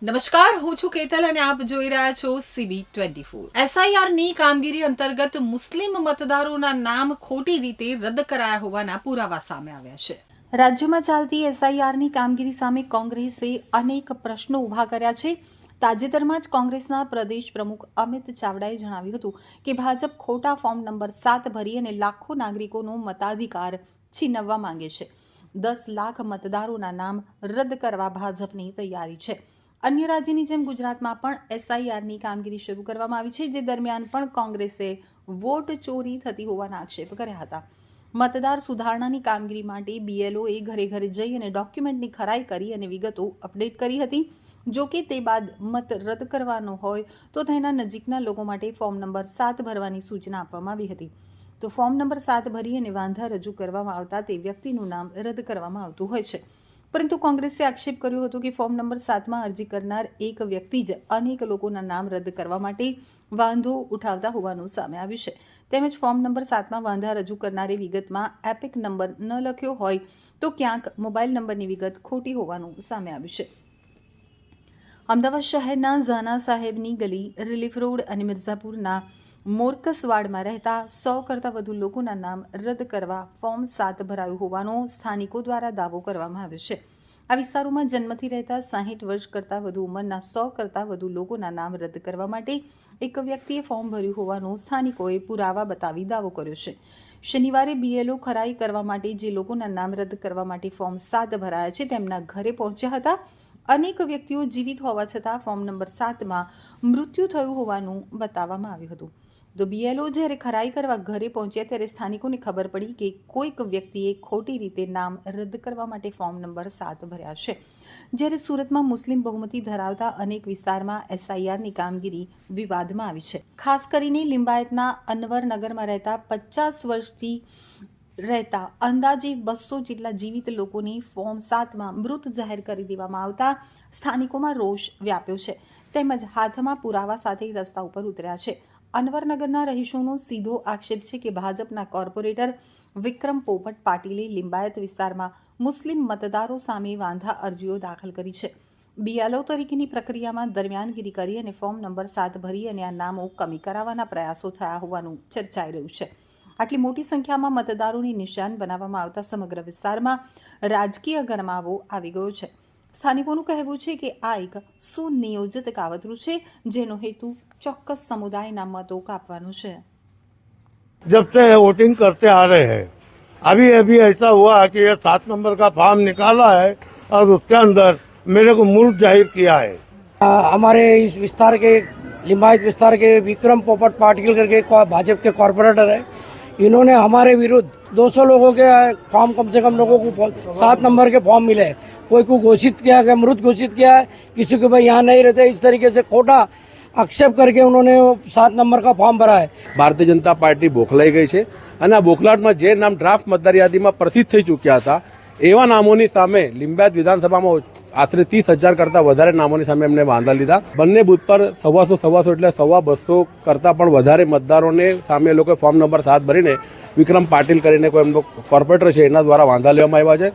નમસ્કાર, હું છું કેતલ અને આપ જોઈ રહ્યા છો CB24। SIR ની કામગીરી અંતર્ગત મુસ્લિમ મતદારોના નામ ખોટી રીતે રદ કરાયા હોવાના પુરાવા સામે આવ્યા છે। રાજ્યમાં ચાલતી SIR ની કામગીરી સામે કોંગ્રેસે અનેક પ્રશ્નો ઊભા કર્યા છે। તાજેતરમાં જ કોંગ્રેસના પ્રદેશ પ્રમુખ અમિત ચાવડાએ જણાવ્યું હતું કે ભાજપ ખોટા ફોર્મ નંબર 7 ભરી અને લાખો નાગરિકોનો મતાધિકાર છીનવવા માંગે છે। 10 લાખ મતદારોના નામ રદ કરવા ભાજપની તૈયારી છે। અન્ય રાજ્યની જેમ ગુજરાતમાં પણ SIRની કામગીરી શરૂ કરવામાં આવી છે, જે દરમિયાન પણ કોંગ્રેસે વોટ ચોરી થતી હોવાના આક્ષેપ કર્યા હતા। મતદાર સુધારણાની કામગીરી માટે BLOએ ઘરે ઘરે જઈ અને ડોક્યુમેન્ટની ખરાઈ કરી અને વિગતો અપડેટ કરી હતી। જો કે તે બાદ મત રદ કરવાનો હોય તો તેના નજીકના લોકો માટે ફોર્મ નંબર 7 ભરવાની સૂચના આપવામાં આવી હતી। તો ફોર્મ નંબર 7 ભરી અને વાંધા રજૂ કરવામાં આવતા તે વ્યક્તિનું નામ રદ કરવામાં આવતું હોય છે। પરંતુ કોંગ્રેસે આક્ષેપ કર્યો હતો કે ફોર્મ નંબર 7માં અરજી કરનાર એક વ્યક્તિ જ અનેક લોકોના નામ રદ કરવા માટે વાંધો ઉઠાવતા હોવાનું સામે આવ્યું છે। તેમજ ફોર્મ નંબર 7માં વાંધા રજૂ કરનારે વિગતમાં એપિક નંબર ન લખ્યો હોય તો ક્યાંક મોબાઈલ નંબરની વિગત ખોટી હોવાનું સામે આવ્યું છે। અમદાવાદ શહેરના ઝાના સાહેબની ગલી, રિલીફ રોડ અને મિર્ઝાપુરના મોરકસવાડમાં રહેતા 100 કરતાં વધુ લોકોના નામ રદ કરવા ફોર્મ 7 ભરાયું હોવાનો સ્થાનિકો દ્વારા દાવો કરવામાં આવ્યો છે। આ વિસ્તારોમાં જન્મથી રહેતા 60 વર્ષ કરતાં વધુ ઉંમરના 100 કરતાં વધુ લોકોના નામ રદ કરવા માટે એક વ્યક્તિએ ફોર્મ ભર્યું હોવાનો સ્થાનિકોએ પુરાવા બતાવી દાવો કર્યો છે। શનિવારે BLO ખરાઈ કરવા માટે જે લોકોના નામ રદ કરવા માટે ફોર્મ 7 ભરાયા છે તેમના ઘરે પહોંચ્યા હતા। અનેક વ્યક્તિઓ જીવિત હોવા છતાં ફોર્મ નંબર 7માં મૃત્યુ થયું હોવાનું બતાવવામાં આવ્યું હતું। તો BLO જ્યારે ખરાઈ કરવા ઘરે પહોંચ્યા ત્યારે સ્થાનિકોને ખબર પડી કે કોઈક વ્યક્તિએ ખોટી રીતે નામ રદ કરવા માટે ફોર્મ નંબર 7 ભર્યા છે। જ્યારે સુરતમાં મુસ્લિમ બહુમતી ધરાવતા અનેક વિસ્તારમાં SIRની કામગીરી વિવાદમાં આવી છે। ખાસ કરીને લિંબાયતના અનવરનગરમાં રહેતા 50 વર્ષથી રહેતા અંદાજે 200 જેટલા જીવિત લોકોની ફોર્મ 7માં મૃત જાહેર કરી દેવામાં આવતા સ્થાનિકોમાં રોષ વ્યાપ્યો છે, તેમજ હાથમાં પુરાવા સાથે રસ્તા ઉપર ઉતર્યા છે। અનવરનગરના રહીશોનો સીધો આક્ષેપ છે કે ભાજપના કોર્પોરેટર વિક્રમ પોપટ પાટીલે લિંબાયત વિસ્તારમાં મુસ્લિમ મતદારો સામે વાંધા અરજીઓ દાખલ કરી છે। BLO તરીકેની પ્રક્રિયામાં દરમિયાનગીરી કરી અને ફોર્મ નંબર 7 ભરી અને આ નામો કમી કરાવવાના પ્રયાસો થયા હોવાનું ચર્ચાઈ રહ્યું છે। આટલી મોટી સંખ્યામાં મતદારોને નિશાન બનાવવામાં આવતા સમગ્ર વિસ્તારમાં રાજકીય ગરમાવો આવી ગયો છે। સ્થાનિકોનું કહેવું છે કે આ એક સુનિયોજિત કાવતરું છે, જેનો હેતુ ચોક્કસ સમુદાયના મતો કાપવાનો છે। जब से वोटिंग करते आ रहे हैं, अभी अभी ऐसा हुआ कि ये 7 नंबर का फॉर्म निकाला है और उसके अंदर मेरे को मूर्त जाहिर किया है। हमारे इस विस्तार के लिंबायत विस्तार के विक्रम पोपट पाटिल करके भाजपा के कॉर्पोरेटर है। इन्होंने हमारे विरुद्ध 200 लोगों के फॉर्म, कम से कम लोगों को 7 नंबर के फॉर्म मिले। कोई को घोषित किया है, मृत घोषित किया है, किसी को भाई यहाँ नहीं रहते, इस तरीके से खोटा आक्षेप करके उन्होंने 7 नंबर का फॉर्म भरा है। ભારતીય જનતા પાર્ટી બોખલાઈ ગઈ છે અને આ બોખલાટમાં જે નામ ડ્રાફ્ટ મતદાર યાદીમાં પ્રસિદ્ધ થઈ ચૂક્યા હતા એવા નામોની સામે લિંબાયત વિધાનસભામાં આશરે 30,000 કરતાં વધારે નામોની સામે એમને વાંધા લીધા। બંને બૂથ પર 125 એટલે 250 કરતાં પણ વધારે મતદારોને સામે એ લોકોએ ફોર્મ નંબર 7 ભરીને વિક્રમ પાટીલ કરીને કોઈ એમનો કોર્પોરેટર છે એના દ્વારા વાંધા લેવામાં આવ્યા છે।